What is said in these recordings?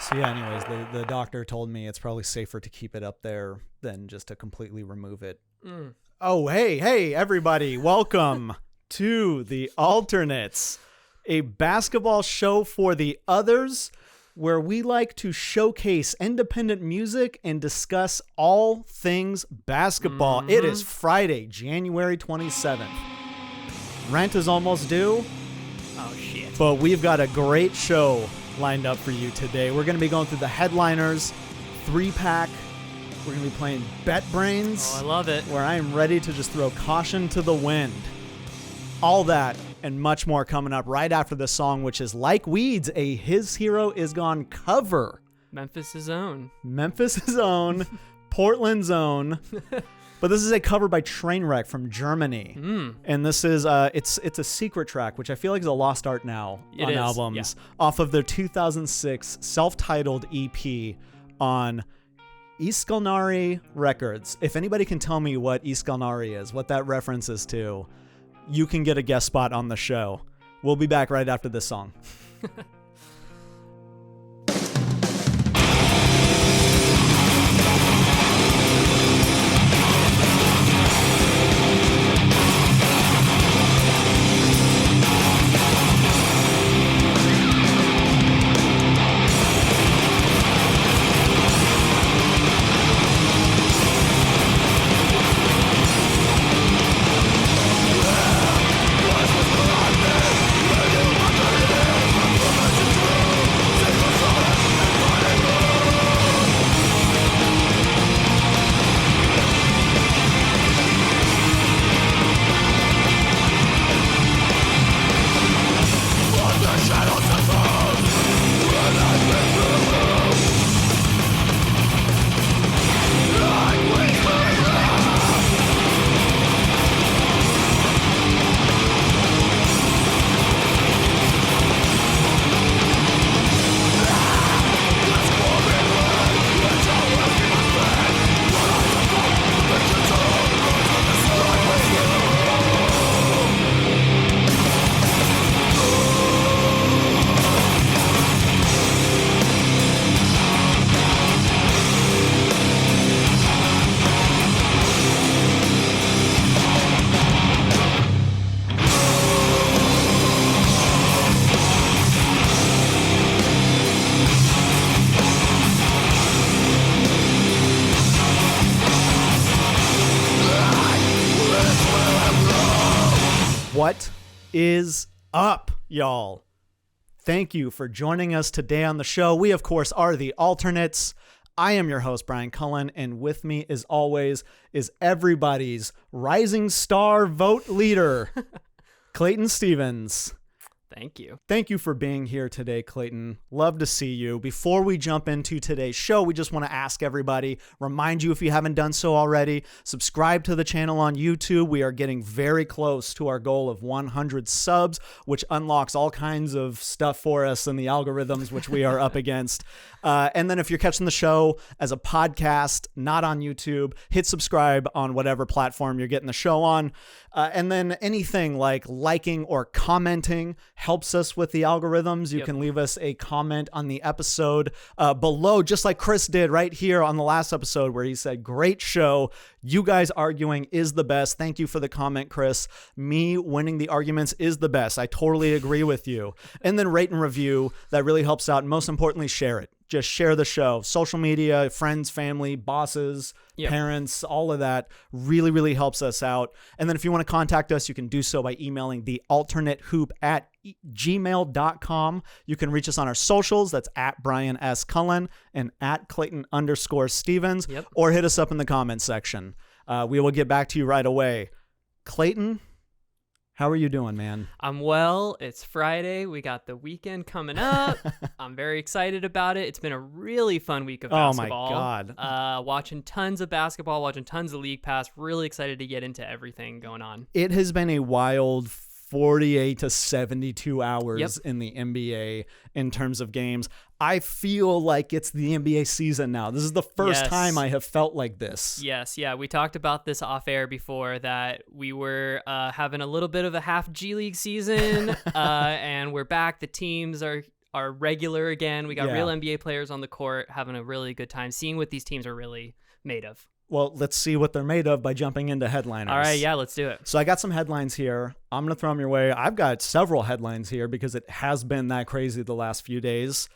So yeah, anyways, the doctor told me it's probably safer to keep it up there than just to completely remove it. Oh, hey, everybody. Welcome to The Alternates, a basketball show for the others where we like to showcase independent music and discuss all things basketball. It is Friday, January 27th. Rent is almost due. Oh, shit. But we've got a great show lined up for you today. We're going to be going through the headliners, 3-pack. We're going to be playing Bet Brains. Oh, I love it. Where I am ready to just throw caution to the wind. All that and much more coming up right after this song, which is Like Weeds, a His Hero Is Gone cover. Memphis' own. Portland's own. But this is a cover by Trainwreck from Germany. And this is, it's a secret track, which I feel like is a lost art now on albums, off of their 2006 self-titled EP on Iskalnari Records. If anybody can tell me what Iskalnari is, what that references to, you can get a guest spot on the show. We'll be back right after this song. What is up, y'all? Thank you for joining us today on the show. We, of course, are The Alternates. I am your host, Brian Cullen, and with me, as always, is everybody's rising star vote leader, Clayton Stevens. Thank you. Thank you for being here today, Clayton. Love to see you. Before we jump into today's show, we just want to ask everybody, remind you if you haven't done so already, subscribe to the channel on YouTube. We are getting very close to our goal of 100 subs, which unlocks all kinds of stuff for us in the algorithms, which we are up against. And then if you're catching the show as a podcast, not on YouTube, hit subscribe on whatever platform you're getting the show on. And then anything like liking or commenting helps us with the algorithms. You can leave us a comment on the episode below, just like Chris did right here on the last episode where he said, great show. You guys arguing is the best. Thank you for the comment, Chris. Me winning the arguments is the best. I totally agree with you. And then rate and review. That really helps out. And most importantly, share it. Just share the show. Social media, friends, family, bosses, parents, all of that really, really helps us out. And then if you want to contact us, you can do so by emailing thealternateshoop@gmail.com. You can reach us on our socials. That's at Brian S. Cullen and at Clayton_Stevens, or hit us up in the comments section. We will get back to you right away. Clayton, how are you doing, man? I'm well. It's Friday. We got the weekend coming up. I'm very excited about it. It's been a really fun week of basketball. Oh, my God. Watching tons of basketball, watching tons of League Pass. Really excited to get into everything going on. It has been a wild 48 to 72 hours in the NBA in terms of games. I feel like it's the NBA season now. This is the first time I have felt like this. Yes, yeah. We talked about this off air before, that we were having a little bit of a half G League season, and we're back. The teams are are regular again. We got Yeah. real NBA players on the court having a really good time, seeing what these teams are really made of. Well, let's see what they're made of by jumping into headliners. All right, yeah, let's do it. So I got some headlines here. I'm going to throw them your way. I've got several headlines here because it has been that crazy the last few days.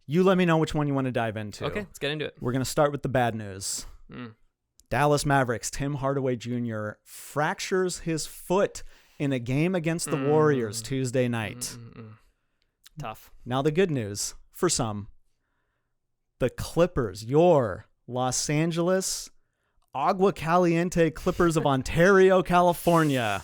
You let me know which one you want to dive into. Okay, let's get into it. We're going to start with the bad news. Dallas Mavericks, Tim Hardaway Jr. fractures his foot in a game against the Warriors Tuesday night. Tough. Now the good news, for some, the Clippers, your Los Angeles Agua Caliente Clippers of Ontario, California.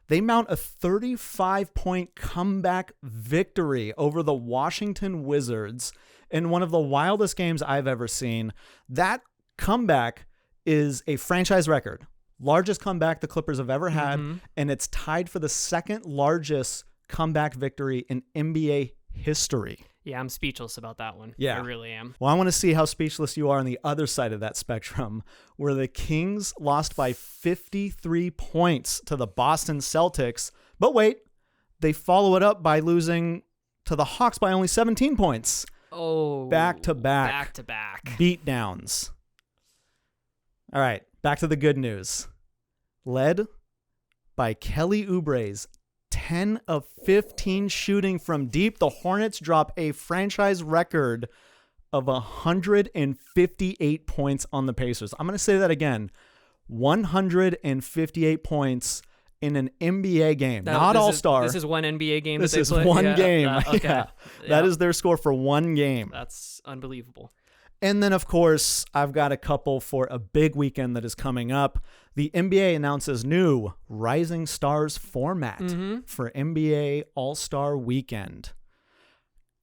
They mount a 35-point comeback victory over the Washington Wizards in one of the wildest games I've ever seen. That comeback is a franchise record. Largest comeback the Clippers have ever had, and it's tied for the second largest comeback victory in NBA history. Yeah, I'm speechless about that one. Yeah. I really am. Well, I want to see how speechless you are on the other side of that spectrum, where the Kings lost by 53 points to the Boston Celtics. But wait, they follow it up by losing to the Hawks by only 17 points. Oh. Back to back. Back to back. Beatdowns. All right, back to the good news. Led by Kelly Oubre's 10 of 15 shooting from deep, the Hornets drop a franchise record of 158 points on the Pacers. I'm going to say that again. 158 points in an NBA game, not All-Star. This is one NBA game. This that they is play? one game. Okay. Yeah. That is their score for one game. That's unbelievable. And then, of course, I've got a couple for a big weekend that is coming up. The NBA announces new Rising Stars format for NBA All-Star Weekend.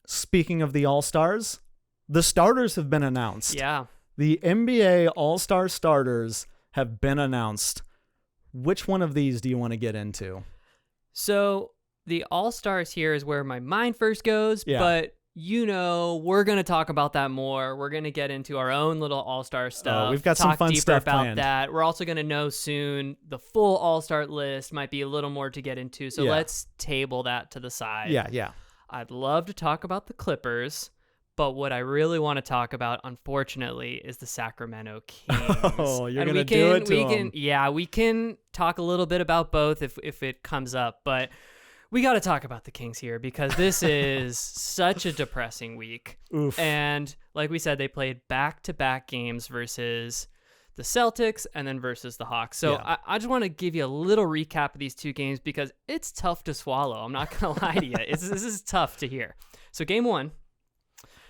Speaking of the All-Stars, the starters have been announced. Yeah. The NBA All-Star starters have been announced. Which one of these do you want to get into? So the All-Stars here is where my mind first goes, but we're going to talk about that more. We're going to get into our own little All-Star stuff. We've got some fun stuff about planned. that. We're also going to know soon the full All-Star list. Might be a little more to get into. So let's table that to the side. Yeah. I'd love to talk about the Clippers, but what I really want to talk about, unfortunately, is the Sacramento Kings. Oh, you're going to do it to them. Yeah, we can talk a little bit about both if it comes up, but we got to talk about the Kings here because this is such a depressing week. Oof. And like we said, they played back-to-back games versus the Celtics and then versus the Hawks. So I just want to give you a little recap of these two games because it's tough to swallow. I'm not going to lie to you. This is tough to hear. So game one,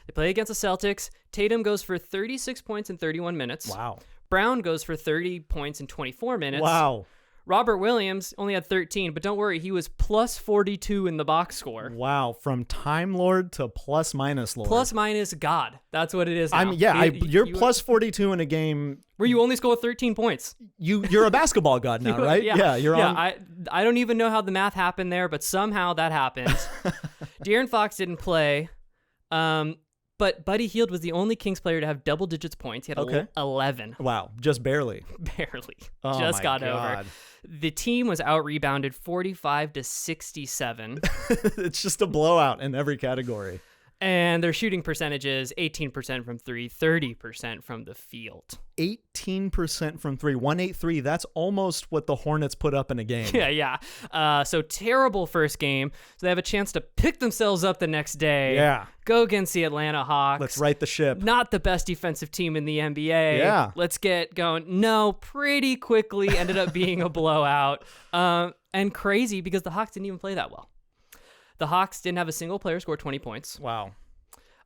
they play against the Celtics. Tatum goes for 36 points in 31 minutes. Wow. Brown goes for 30 points in 24 minutes. Wow. Robert Williams only had 13, but don't worry, he was plus 42 in the box score. Wow, from Time Lord to plus minus Lord. Plus minus God. That's what it is now. You're plus 42 in a game where you only score 13 points. You're a basketball god now, right? You're on. I don't even know how the math happened there, but somehow that happened. De'Aaron Fox didn't play. But Buddy Hield was the only Kings player to have double digits points. He had 11. Wow, just barely. Barely. Oh just my got God. over. The team was out-rebounded 45-67. It's just a blowout in every category. And their shooting percentage is 18% from three, 30% from the field. 18% from three, 183. That's almost what the Hornets put up in a game. Yeah. So terrible first game. So they have a chance to pick themselves up the next day. Yeah. Go against the Atlanta Hawks. Let's right the ship. Not the best defensive team in the NBA. Yeah. Let's get going. No, pretty quickly ended up being a blowout. And crazy because the Hawks didn't even play that well. The Hawks didn't have a single player score 20 points. Wow.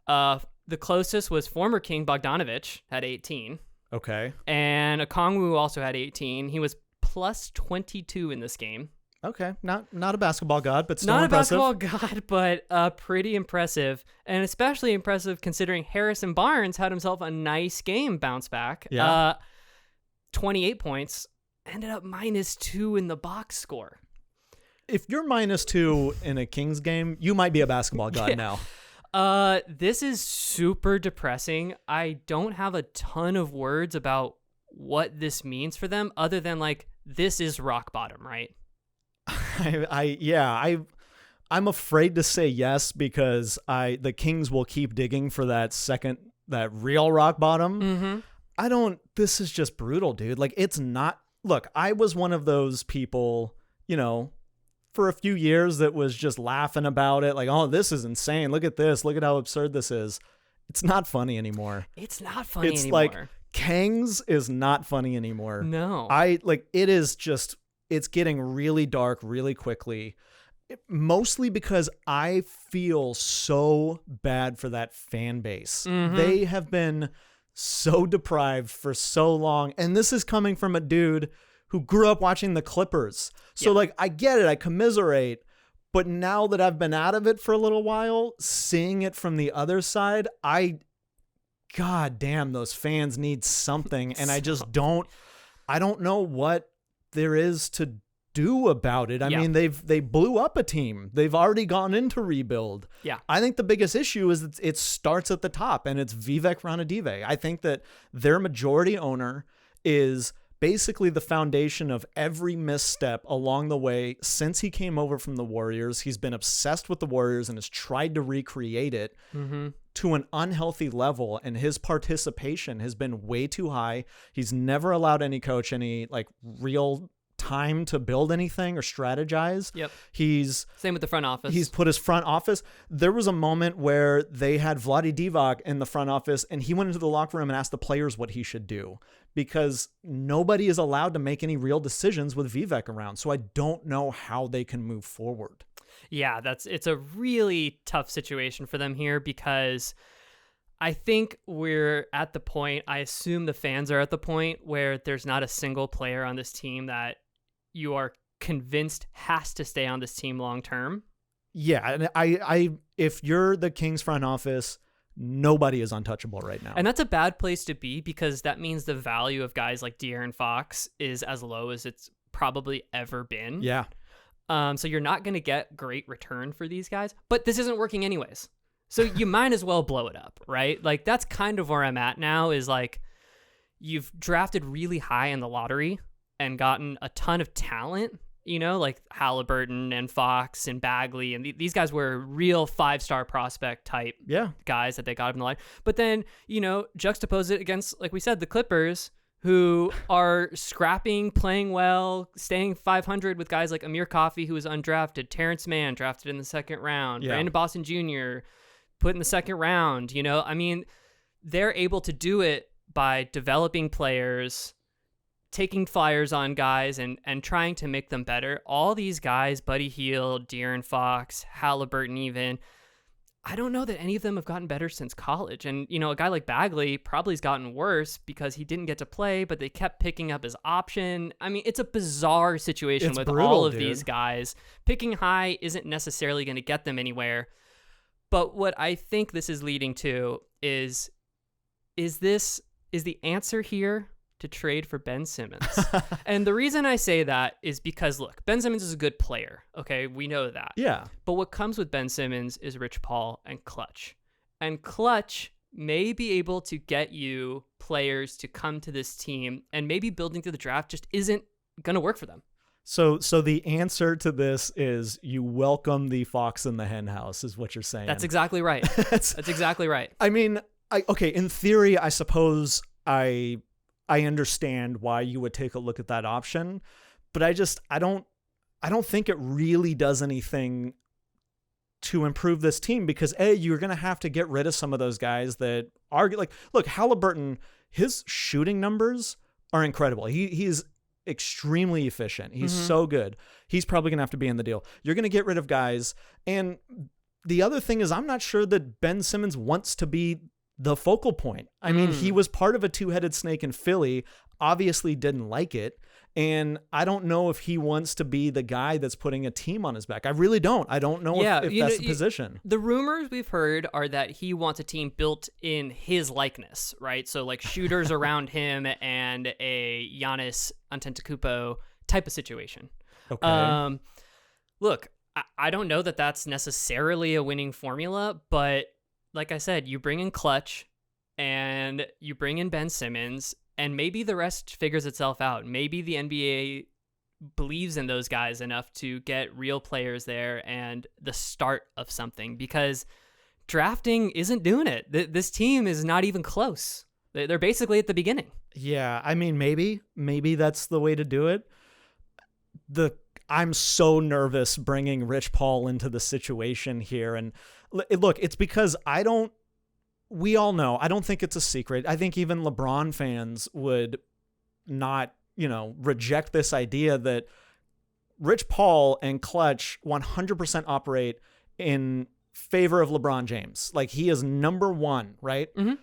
The closest was former King Bogdanovich, had 18. Okay. And Okongwu also had 18. He was plus 22 in this game. Okay. Not a basketball god, but still Not impressive. Not a basketball god, but pretty impressive. And especially impressive considering Harrison Barnes had himself a nice game bounce back. Yeah. 28 points, ended up -2 in the box score. If you're -2 in a Kings game, you might be a basketball god now. This is super depressing. I don't have a ton of words about what this means for them other than like, this is rock bottom, right? I I'm afraid to say yes because the Kings will keep digging for that real rock bottom. This is just brutal, dude. Like, it's not, look, I was one of those people, for a few years that was just laughing about it. Like, oh, this is insane. Look at this. Look at how absurd this is. It's not funny anymore. It's not funny anymore. It's like Kangs is not funny anymore. No. It's getting really dark really quickly. Mostly because I feel so bad for that fan base. They have been so deprived for so long. And this is coming from a dude who grew up watching the Clippers. So I get it. I commiserate. But now that I've been out of it for a little while, seeing it from the other side, God damn, those fans need something. And I don't know what there is to do about it. I mean, they blew up a team. They've already gone into rebuild. Yeah. I think the biggest issue is that it starts at the top, and it's Vivek Ranadive. I think that their majority owner is basically the foundation of every misstep along the way since he came over from the Warriors. He's been obsessed with the Warriors and has tried to recreate it to an unhealthy level, and his participation has been way too high. He's never allowed any coach any real time to build anything or strategize. Yep. Same with the front office. He's put his front office. There was a moment where they had Vlade Divac in the front office, and he went into the locker room and asked the players what he should do because nobody is allowed to make any real decisions with Vivek around. So I don't know how they can move forward. Yeah, it's a really tough situation for them here because I think we're at the point, I assume the fans are at the point where there's not a single player on this team that you are convinced has to stay on this team long term. Yeah, and I if you're the Kings front office, nobody is untouchable right now. And that's a bad place to be because that means the value of guys like De'Aaron Fox is as low as it's probably ever been. Yeah. So you're not going to get great return for these guys, but this isn't working anyways. So you might as well blow it up, right? Like, that's kind of where I'm at now is you've drafted really high in the lottery and gotten a ton of talent, like Halliburton and Fox and Bagley. And these guys were real 5-star prospect type guys that they got up in the line. But then, juxtapose it against, like we said, the Clippers, who are scrapping, playing well, staying 500 with guys like Amir Coffey, who was undrafted, Terrence Mann, drafted in the second round, Brandon Boston Jr., put in the second round. I mean, they're able to do it by developing players, taking flyers on guys and trying to make them better. All these guys, Buddy Hield, De'Aaron Fox, Halliburton even, I don't know that any of them have gotten better since college. And, a guy like Bagley probably has gotten worse because he didn't get to play, but they kept picking up his option. I mean, it's a bizarre situation with brutal, all of these guys. Picking high isn't necessarily going to get them anywhere. But what I think this is leading to is the answer here to trade for Ben Simmons? And the reason I say that is because, look, Ben Simmons is a good player. Okay, we know that. Yeah. But what comes with Ben Simmons is Rich Paul and Clutch. And Clutch may be able to get you players to come to this team, and maybe building through the draft just isn't going to work for them. So the answer to this is you welcome the fox in the hen house, is what you're saying. That's exactly right. That's exactly right. I mean, in theory, I suppose I understand why you would take a look at that option, but I don't think it really does anything to improve this team because you're going to have to get rid of some of those guys that are look, Halliburton, his shooting numbers are incredible. He's extremely efficient. He's so good. He's probably going to have to be in the deal. You're going to get rid of guys. And the other thing is, I'm not sure that Ben Simmons wants to be the focal point. I mean, he was part of a two-headed snake in Philly, obviously didn't like it. And I don't know if he wants to be the guy that's putting a team on his back. I really don't. I don't know if that's the position. The rumors we've heard are that he wants a team built in his likeness, right? So like shooters around him and a Giannis Antetokounmpo type of situation. Okay. Look, I don't know that that's necessarily a winning formula, but like I said, you bring in Clutch and you bring in Ben Simmons, and maybe the rest figures itself out. Maybe the NBA believes in those guys enough to get real players there and the start of something, because drafting isn't doing it. This team is not even close. They're basically at the beginning. Yeah, I mean, maybe that's the way to do it. I'm so nervous bringing Rich Paul into the situation here. And look, it's because we all know, I don't think it's a secret. I think even LeBron fans would not, reject this idea that Rich Paul and Clutch 100% operate in favor of LeBron James. Like, he is number one, right? Mm-hmm.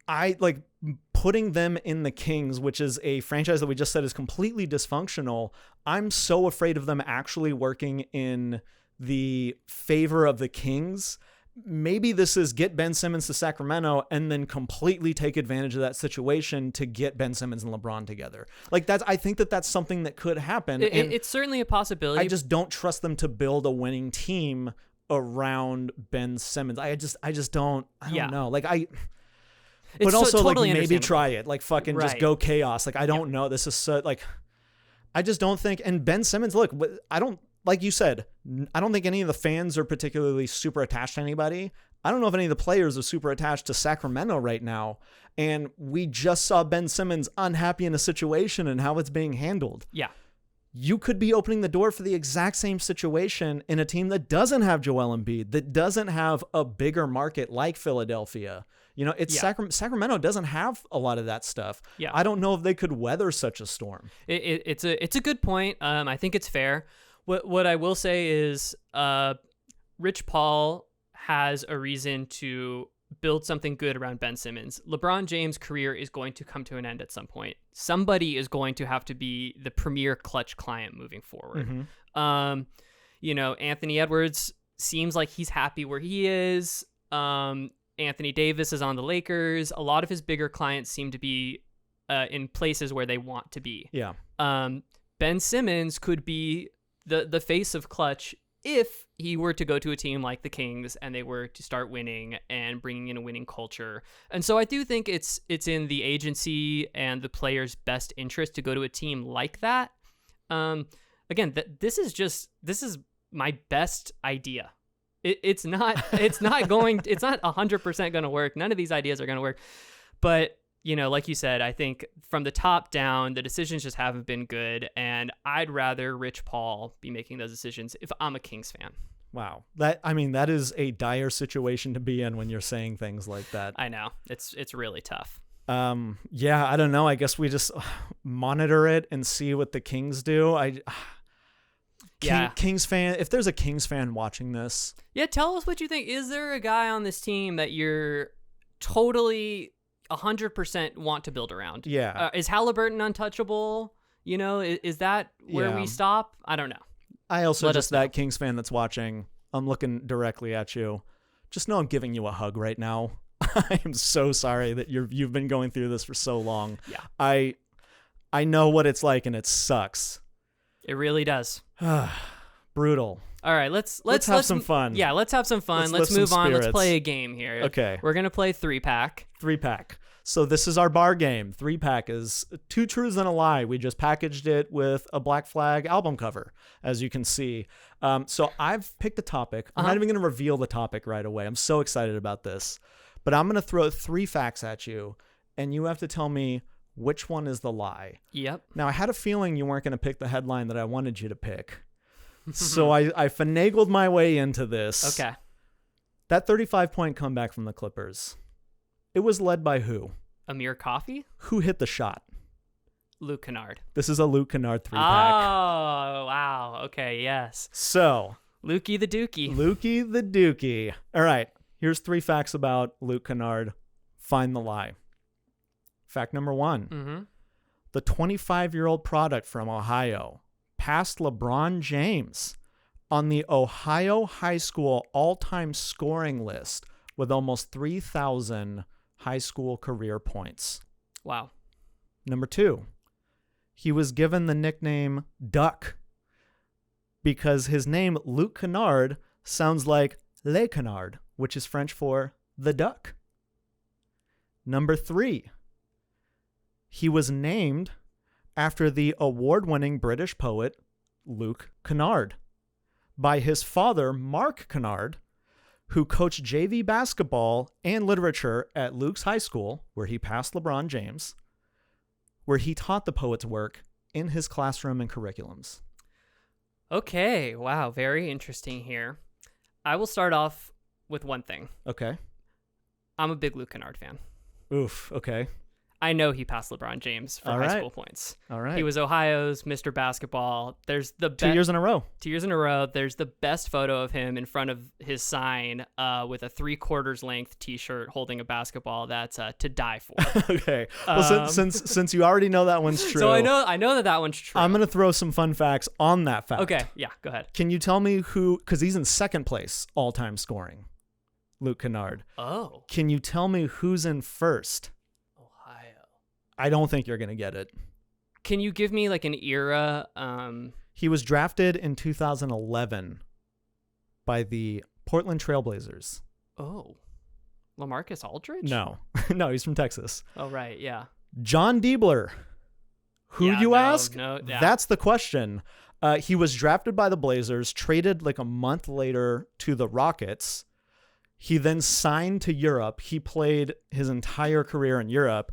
I like putting them in the Kings, which is a franchise that we just said is completely dysfunctional. I'm so afraid of them actually working in the favor of the Kings. Maybe this is get Ben Simmons to Sacramento and then completely take advantage of that situation to get Ben Simmons and LeBron together. Like, I think that's something that could happen. It's certainly a possibility. I just don't trust them to build a winning team around Ben Simmons. I just don't know. Like, but also, totally like, maybe try it. Like, fucking just go chaos. Like, I don't know. This is so, like, I just don't think. And Ben Simmons, look, like you said, I don't think any of the fans are particularly super attached to anybody. I don't know if any of the players are super attached to Sacramento right now. And we just saw Ben Simmons unhappy in a situation and how it's being handled. Yeah. You could be opening the door for the exact same situation in a team that doesn't have Joel Embiid, that doesn't have a bigger market like Philadelphia. Sacramento doesn't have a lot of that stuff. Yeah. I don't know if they could weather such a storm. It's a good point. I think it's fair. What I will say is Rich Paul has a reason to build something good around Ben Simmons. LeBron James' career is going to come to an end at some point. Somebody is going to have to be the premier clutch client moving forward. Mm-hmm. Anthony Edwards seems like he's happy where he is. Anthony Davis is on the Lakers. A lot of his bigger clients seem to be in places where they want to be. Yeah. Ben Simmons could be the face of clutch if he were to go to a team like the Kings and they were to start winning and bringing in a winning culture. And so I do think it's in the agency and the player's best interest to go to a team like that. Again, this is my best idea. It's not 100% going to work. None of these ideas are going to work. But, like you said, I think from the top down, the decisions just haven't been good. And I'd rather Rich Paul be making those decisions if I'm a Kings fan. Wow. That is a dire situation to be in when you're saying things like that. I know. It's really tough. Yeah, I don't know. I guess we just monitor it and see what the Kings do. Kings fan, if there's a Kings fan watching this. Yeah, tell us what you think. Is there a guy on this team that you're totally 100% want to build around? Yeah. Is Halliburton untouchable? Is that where we stop? I don't know. I also that Kings fan that's watching, I'm looking directly at you. Just know I'm giving you a hug right now. I am so sorry that you've been going through this for so long. Yeah. I know what it's like and it sucks. It really does. Brutal. All right, let's have some fun. Yeah, let's have some fun. Let's move on. Let's play a game here. Okay. We're going to play 3-pack. 3-pack. So this is our bar game. 3-pack is 2 truths and a lie. We just packaged it with a Black Flag album cover, as you can see. So I've picked a topic. I'm not even going to reveal the topic right away. I'm so excited about this. But I'm going to throw 3 facts at you, and you have to tell me which one is the lie. Yep. Now, I had a feeling you weren't going to pick the headline that I wanted you to pick. So I finagled my way into this. Okay. That 35-point comeback from the Clippers, it was led by who? Amir Coffey? Who hit the shot? Luke Kennard. This is a Luke Kennard 3-pack. Oh, wow. Okay, yes. So. Lukey the Dookie. Lukey the Dookie. All right. Here's 3 facts about Luke Kennard. Find the lie. Fact number 1. Mm-hmm. The 25-year-old product from Ohio passed LeBron James on the Ohio high school all-time scoring list with almost 3,000 high school career points. Wow. Number 2, he was given the nickname Duck because his name, Luke Kennard, sounds like Le Canard, which is French for the duck. Number 3, he was named after the award-winning British poet Luke Kennard by his father, Mark Kennard, who coached JV basketball and literature at Luke's high school, where he passed LeBron James, where he taught the poet's work in his classroom and curriculums. Okay, wow, very interesting here. I will start off with one thing. Okay. I'm a big Luke Kennard fan. Oof, okay. I know he passed LeBron James for high school points. All right. He was Ohio's Mr. Basketball. There's the 2 years in a row. 2 years in a row. There's the best photo of him in front of his sign with a 3/4 length T-shirt holding a basketball that's to die for. Okay. Well, since you already know that one's true. So I know that one's true. I'm gonna throw some fun facts on that fact. Okay. Yeah. Go ahead. Can you tell me who? Because he's in second place all-time scoring. Luke Kennard. Oh. Can you tell me who's in first? I don't think you're going to get it. Can you give me like an era? He was drafted in 2011 by the Portland Trailblazers. Oh. LaMarcus Aldridge? No. No, he's from Texas. Oh, right. Yeah. John Diebler. Who you ask? No, yeah. That's the question. He was drafted by the Blazers, traded like a month later to the Rockets. He then signed to Europe. He played his entire career in Europe.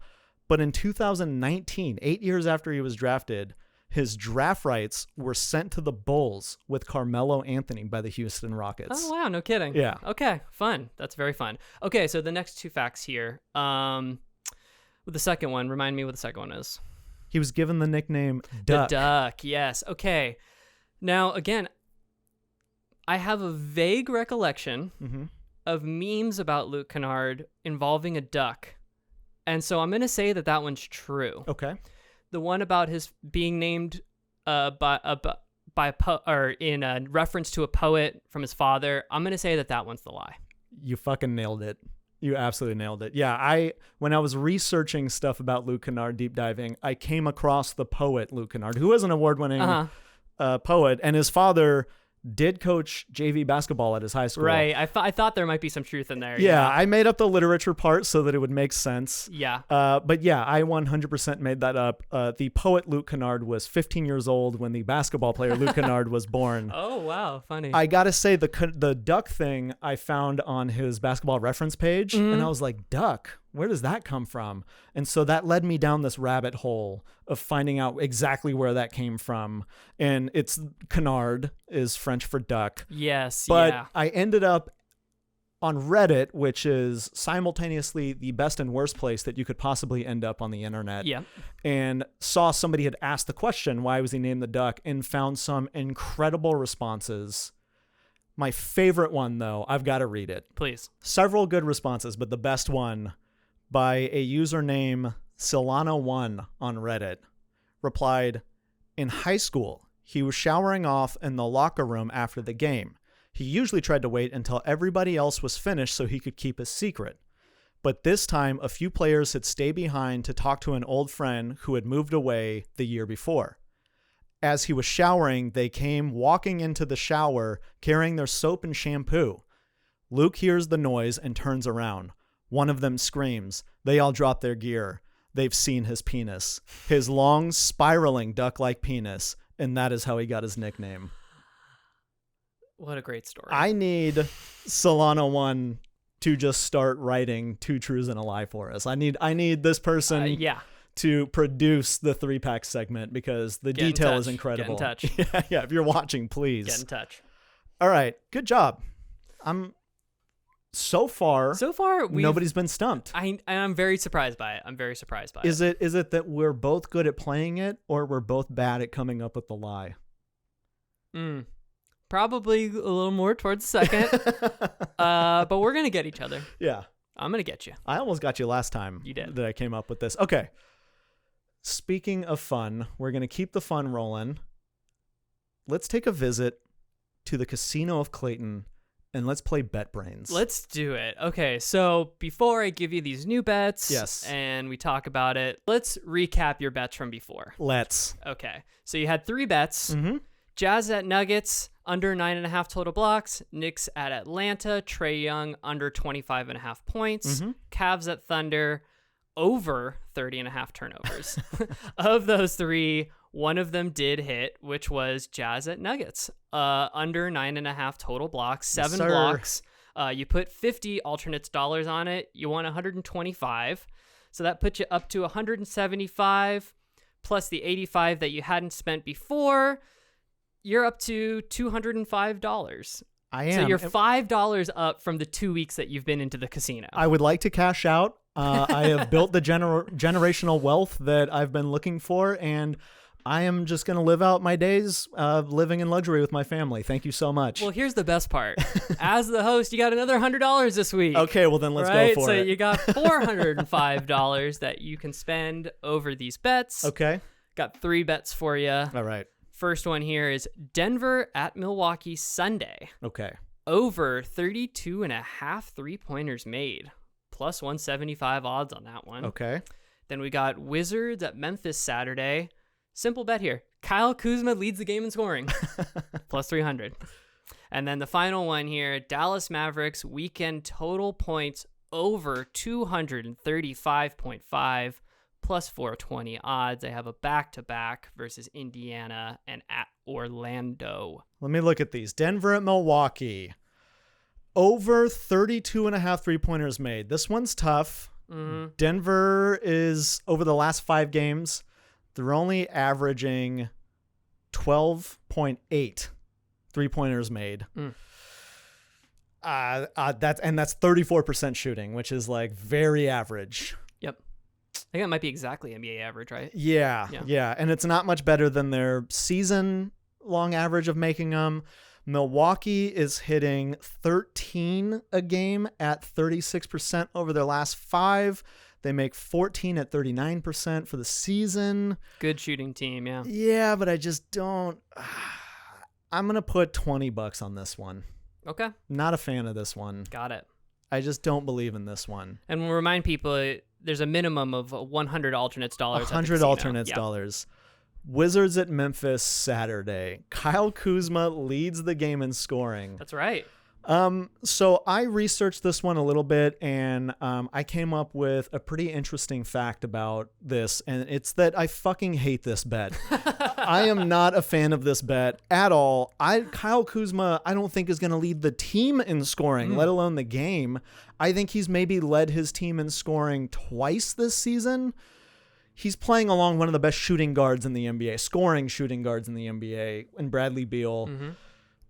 But in 2019, 8 years after he was drafted, his draft rights were sent to the Bulls with Carmelo Anthony by the Houston Rockets. Oh, wow. No kidding. Yeah. Okay. Fun. That's very fun. Okay. So the next two facts here. With the second one, remind me what the second one is. He was given the nickname Duck. The Duck. Yes. Okay. Now, again, I have a vague recollection of memes about Luke Kennard involving a duck. And so I'm going to say that one's true. Okay. The one about his being named by in a reference to a poet from his father, I'm going to say that one's the lie. You fucking nailed it. You absolutely nailed it. Yeah, when I was researching stuff about Luke Kennard, deep diving, I came across the poet Luke Kennard, who is an award-winning poet, and his father did coach JV basketball at his high school. Right. I thought there might be some truth in there. Yeah, I made up the literature part so that it would make sense. Yeah. But yeah, I 100% made that up. The poet Luke Kennard was 15 years old when the basketball player Luke Kennard was born. Oh, wow. Funny. I got to say, the duck thing I found on his basketball reference page, and I was like, duck? Where does that come from? And so that led me down this rabbit hole of finding out exactly where that came from. And it's Kennard is French for duck. Yes, but I ended up on Reddit, which is simultaneously the best and worst place that you could possibly end up on the internet. Yeah. And saw somebody had asked the question, why was he named the Duck? And found some incredible responses. My favorite one, though, I've got to read it. Please. Several good responses, but the best one by a username Solana1 on Reddit replied, in high school, he was showering off in the locker room after the game. He usually tried to wait until everybody else was finished so he could keep his secret. But this time, a few players had stayed behind to talk to an old friend who had moved away the year before. As he was showering, they came walking into the shower carrying their soap and shampoo. Luke hears the noise and turns around. One of them screams. They all drop their gear. They've seen his penis. His long, spiraling duck-like penis. And that is how he got his nickname. What a great story. I need Solana1 to just start writing 2 truths and a lie for us. I need this person to produce the 3-pack segment because the detail is incredible. Get in touch. Yeah, if you're watching, please. Get in touch. All right. Good job. So far, nobody's been stumped. I'm very surprised by it. Is it that we're both good at playing it or we're both bad at coming up with the lie? Probably a little more towards the second. But we're going to get each other. Yeah. I'm going to get you. I almost got you last time. You did. That I came up with this. Okay. Speaking of fun, we're going to keep the fun rolling. Let's take a visit to the Casino of Clayton and let's play Bet Brains. Let's do it. Okay, so before I give you these new bets yes, and we talk about it, let's recap your bets from before. Let's. Okay, so you had 3 bets. Mm-hmm. Jazz at Nuggets, under 9.5 total blocks. Knicks at Atlanta. Trae Young, under 25.5 points. Mm-hmm. Cavs at Thunder, over 30.5 turnovers. Of those 3, one of them did hit, which was Jazz at Nuggets. Under 9.5 total blocks, 7 blocks. You put 50 alternates dollars on it. You won 125. So that puts you up to 175 plus the 85 that you hadn't spent before. You're up to $205. I am. So you're $5 up from the 2 weeks that you've been into the casino. I would like to cash out. I have built the generational wealth that I've been looking for, and I am just going to live out my days living in luxury with my family. Thank you so much. Well, here's the best part. As the host, you got another $100 this week. Okay, well then let's go for so it. So you got $405 that you can spend over these bets. Okay. Got 3 bets for you. All right. First one here is Denver at Milwaukee Sunday. Okay. Over 32.5 3-pointers made. Plus 175 odds on that one. Okay. Then we got Wizards at Memphis Saturday. Simple bet here. Kyle Kuzma leads the game in scoring. Plus 300. And then the final one here, Dallas Mavericks weekend total points over 235.5 plus 420 odds. They have a back-to-back versus Indiana and at Orlando. Let me look at these. Denver at Milwaukee. Over 32.5 3-pointers made. This one's tough. Mm-hmm. Denver is, over the last 5 games, they're only averaging 12.8 3-pointers made. That's 34% shooting, which is like very average. Yep. I think that might be exactly NBA average, right? Yeah. And it's not much better than their season-long average of making them. Milwaukee is hitting 13 a game at 36% over their last 5. They make 14 at 39% for the season. Good shooting team, yeah. Yeah, but I just don't. I'm going to put $20 on this one. Okay. Not a fan of this one. Got it. I just don't believe in this one. And we'll remind people there's a minimum of 100 alternates dollars. 100 alternates dollars. Wizards at Memphis Saturday. Kyle Kuzma leads the game in scoring. That's right. So I researched this one a little bit, and I came up with a pretty interesting fact about this, and it's that I fucking hate this bet. I am not a fan of this bet at all. Kyle Kuzma, I don't think is going to lead the team in scoring, let alone the game. I think he's maybe led his team in scoring twice this season. He's playing along one of the best shooting guards in the NBA, scoring shooting guards in the NBA, and Bradley Beal. Mm-hmm.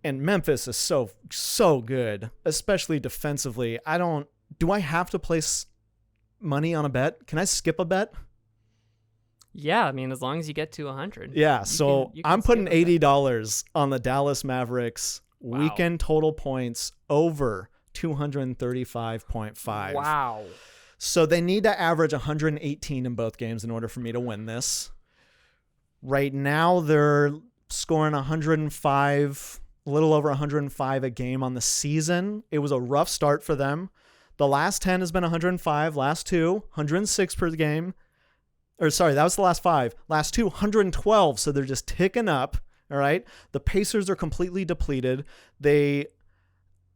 And Memphis is so good, especially defensively. Do I have to place money on a bet? Can I skip a bet? Yeah, I mean, as long as you get to 100. Yeah, so I'm putting $80 on the Dallas Mavericks weekend total points over 235.5. Wow. So they need to average 118 in both games in order for me to win this. Right now, they're scoring 105, a little over 105 a game on the season. It was a rough start for them. The last 10 has been 105, last 2, 106 per game. Or sorry, that was the last 5. Last 2, 112, so they're just ticking up, all right? The Pacers are completely depleted. They've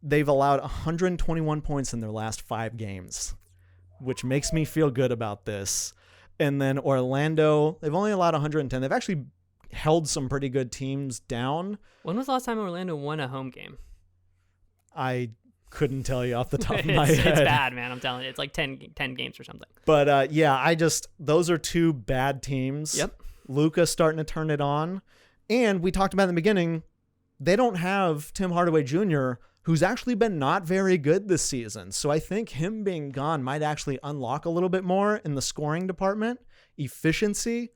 allowed 121 points in their last 5 games, which makes me feel good about this. And then Orlando, they've only allowed 110. They've actually held some pretty good teams down. When was the last time Orlando won a home game? I couldn't tell you off the top of my head. It's bad, man. I'm telling you. It's like 10 games or something. But those are 2 bad teams. Yep. Luka's starting to turn it on. And we talked about in the beginning, they don't have Tim Hardaway Jr., who's actually been not very good this season. So I think him being gone might actually unlock a little bit more in the scoring department. Efficiency,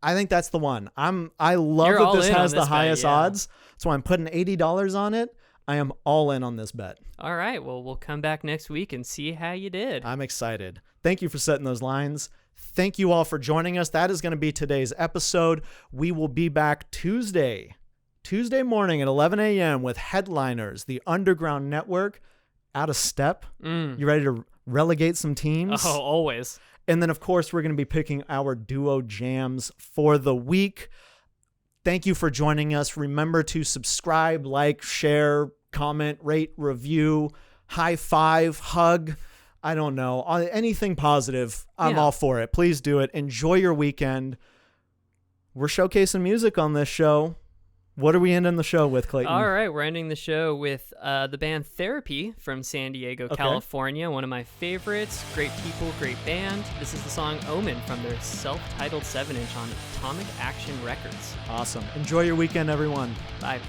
I think that's the one. I love that this has the highest odds. That's why I'm putting $80 on it. I am all in on this bet. All right. Well, we'll come back next week and see how you did. I'm excited. Thank you for setting those lines. Thank you all for joining us. That is going to be today's episode. We will be back Tuesday morning at 11 a.m. with Headliners, the Underground Network. Out of step. You ready to relegate some teams? Oh, always. And then, of course, we're going to be picking our duo jams for the week. Thank you for joining us. Remember to subscribe, like, share, comment, rate, review, high five, hug. I don't know, anything positive, I'm Yeah. all for it. Please do it. Enjoy your weekend. We're showcasing music on this show. What are we ending the show with, Clayton? All right, we're ending the show with the band Therapy from San Diego, California. One of my favorites. Great people, great band. This is the song Omen from their self-titled 7-inch on Atomic Action Records. Awesome. Enjoy your weekend, everyone. Bye.